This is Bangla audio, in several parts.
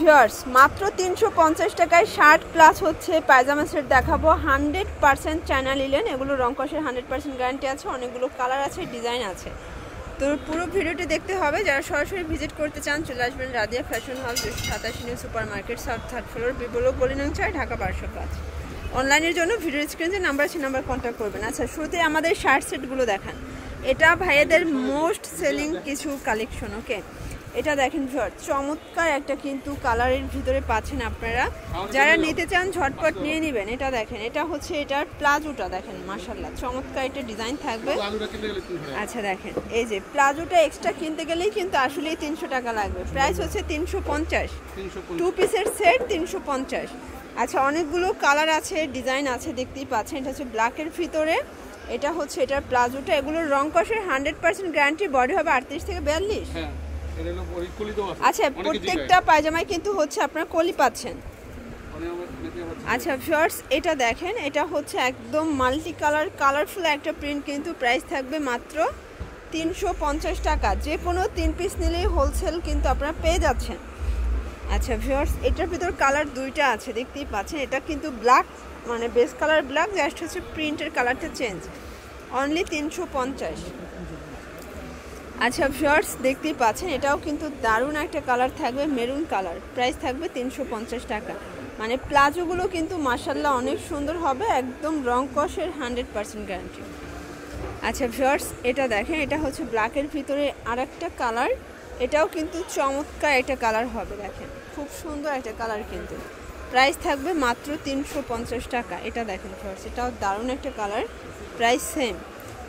ভিউয়ার্স মাত্র 350 টাকায় শার্ট প্লাস হচ্ছে পায়জামা সেট দেখাবো 100% চায়না লিলেন। এগুলো রং কষের 100% গ্যারান্টি আছে, অনেকগুলো কালার আছে, ডিজাইন আছে। তো পুরো ভিডিওটি দেখতে হবে। যারা সরাসরি ভিজিট করতে চান চলে আসবেন Radiya fashion house 287 new super market, south third floor, B block গলি নং 4, ঢাকা 1205। অনলাইনের জন্য ভিডিও স্ক্রিনে নাম্বার আছে, নাম্বার কন্ট্যাক্ট করবেন। আচ্ছা, শুরুতে আমাদের শার্ট সেটগুলো দেখান। এটা ভাইয়াদের মোস্ট সেলিং কিছু কালেকশন। ওকে, এটা দেখেন ভিউয়ার, চমৎকার একটা কিন্তু কালারের ভিতরে পাচ্ছেন আপনারা। যারা নিতে চান ঝটপট নিয়ে নেবেন। এটা দেখেন, এটা হচ্ছে এটার প্লাজোটা দেখেন, মাশাআল্লাহ চমৎকার একটা ডিজাইন থাকবে। আচ্ছা দেখেন, এই যে প্লাজোটা এক্সট্রা কিনতে গেলেই কিন্তু আসলেই 300 টাকা লাগবে। প্রাইস হচ্ছে 350, 2 পিসের সেট 350। আচ্ছা, অনেকগুলো কালার আছে, ডিজাইন আছে, দেখতেই পাচ্ছেন। এটা হচ্ছে ব্ল্যাকের ভিতরে, এটা হচ্ছে এটার প্লাজোটা। এগুলোর রং কষের 100% গ্যারান্টি, বডি হবে 38 থেকে 42। আচ্ছা, প্রত্যেকটা পায়জামায় কিন্তু হচ্ছে আপনারা কলি পাচ্ছেন। আচ্ছা ভিউয়ার্স, এটা দেখেন, এটা হচ্ছে একদম মাল্টি কালার, কালারফুল একটা প্রিন্ট, কিন্তু প্রাইস থাকবে মাত্র 350 টাকা। যে কোনো 3 পিস নিলেই হোলসেল কিন্তু আপনারা পেয়ে যাচ্ছেন। আচ্ছা ভিউয়ার্স, এটার ভিতর কালার দুইটা আছে, দেখতেই পাচ্ছেন। এটা কিন্তু ব্ল্যাক, মানে বেস কালার ব্ল্যাক, জাস্ট হচ্ছে প্রিন্টের কালারটা চেঞ্জ। অনলি 350। আচ্ছা ভিউয়ার্স, দেখতেই পাচ্ছেন, এটাও কিন্তু দারুণ একটা কালার থাকবে, মেরুন কালার। প্রাইস থাকবে 350 টাকা। মানে প্লাজোগুলো কিন্তু মাশাআল্লাহ অনেক সুন্দর হবে, একদম রং কষের 100% গ্যারান্টি। আচ্ছা ভিউয়ার্স, এটা দেখেন, এটা হচ্ছে ব্ল্যাকের ভিতরে আরেকটা কালার। এটাও কিন্তু চমৎকার একটা কালার হবে, দেখেন খুব সুন্দর একটা কালার কিন্তু। প্রাইস থাকবে মাত্র 350 টাকা। এটা দেখেন ভিউয়ার্স, এটাও দারুণ একটা কালার, প্রাইস সেম।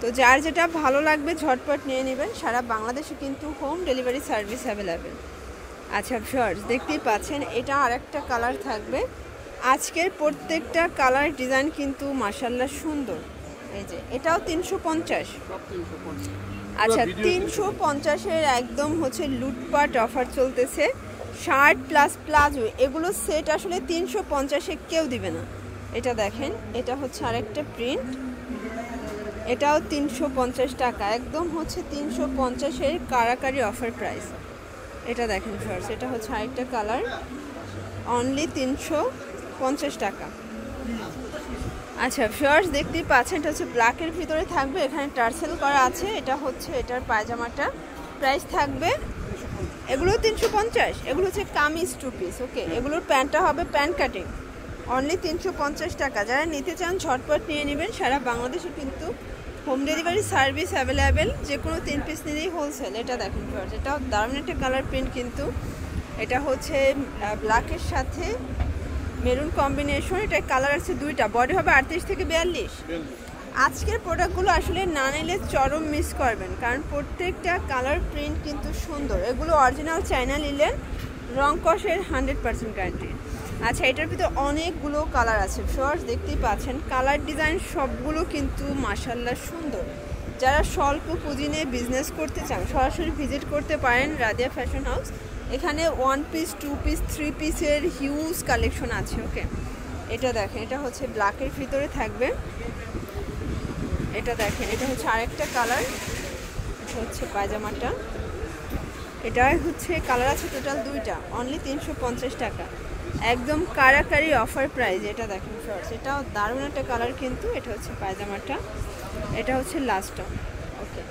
তো যার যেটা ভালো লাগবে ঝটপট নিয়ে নেবেন। সারা বাংলাদেশে কিন্তু হোম ডেলিভারি সার্ভিস অ্যাভেলেবেল। আচ্ছা ভিউয়ার্স, দেখতেই পাচ্ছেন, এটা আরেকটা কালার থাকবে। আজকের প্রত্যেকটা কালার ডিজাইন কিন্তু মাশাআল্লাহ সুন্দর। এই যে এটাও 350। আচ্ছা, 350-এর একদম হচ্ছে লুটপাট অফার চলতেছে। শার্ট প্লাস প্লাজো এগুলো সেট আসলে 350-এ কেউ দিবে না। এটা দেখেন, এটা হচ্ছে আরেকটা প্রিন্ট, এটাও 350 টাকা, একদম হচ্ছে 350-এর কারাকারি অফার প্রাইস। এটা দেখেন ভিউয়ার্স, এটা হচ্ছে আরেকটা কালার, অনলি 350 টাকা। আচ্ছা ভিউয়ার্স, দেখতেই পাচ্ছেন, এটা হচ্ছে ব্ল্যাকের ভিতরে থাকবে, এখানে টার্সেল করা আছে। এটা হচ্ছে এটার পায়জামাটা, প্রাইস থাকবে এগুলো 350। এগুলো হচ্ছে কামিজ 2 পিস। ওকে, এগুলোর প্যান্টটা হবে প্যান্ট কাটিং, অনলি 350 টাকা। যারা নিতে চান ঝটপট নিয়ে নেবেন। সারা বাংলাদেশে কিন্তু হোম ডেলিভারি সার্ভিস অ্যাভেলেবেল, যে কোনো 3 পিস নিলেই হোলসেল। এটা দেখেন ভিউয়ার্স, এটাও দারুণ একটা কালার প্রিন্ট কিন্তু। এটা হচ্ছে ব্ল্যাকের সাথে মেরুন কম্বিনেশন। এটা কালার আছে দুইটা, বডি হবে 38 থেকে 42। আজকের প্রোডাক্টগুলো আসলে না নিলে চরম মিস করবেন, কারণ প্রত্যেকটা কালার প্রিন্ট কিন্তু সুন্দর। এগুলো অরিজিনাল চায়না লিলেন, রং কষের 100% গ্যারান্টি। আচ্ছা, এটার ভিতরে অনেকগুলো কালার আছে ভিউয়ার্স, দেখতেই পাচ্ছেন। কালার ডিজাইন সবগুলো কিন্তু মাশাআল্লাহ সুন্দর। যারা স্বল্প পুঁজি নিয়ে বিজনেস করতে চান সরাসরি ভিজিট করতে পারেন রাদিয়া ফ্যাশন হাউস। এখানে 1 পিস, 2 পিস, 3 পিসের হিউজ কালেকশন আছে। ওকে, এটা দেখেন, এটা হচ্ছে ব্ল্যাকের ভিতরে থাকবে। এটা দেখেন, এটা হচ্ছে আরেকটা কালার, এটা হচ্ছে পায়জামাটা। এটা হচ্ছে কালার আছে টোটাল দুইটা, অনলি 350 টাকা, একদম কারাকারি অফার প্রাইস। এটা দেখেন ফ্রেন্ডস, এটাও দারুণ একটা কালার কিন্তু। এটা হচ্ছে পায়জামাটা, এটা হচ্ছে লাস্টটা। ওকে,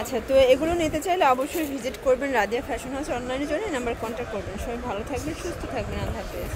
আচ্ছা, তো এগুলো নিতে চাইলে অবশ্যই ভিজিট করবেন রাদিয়া ফ্যাশন হাউস। অনলাইনের জন্য নাম্বার কন্ট্যাক্ট করবেন। সবাই ভালো থাকবেন, সুস্থ থাকবেন, আল্লাহ হাফেজ।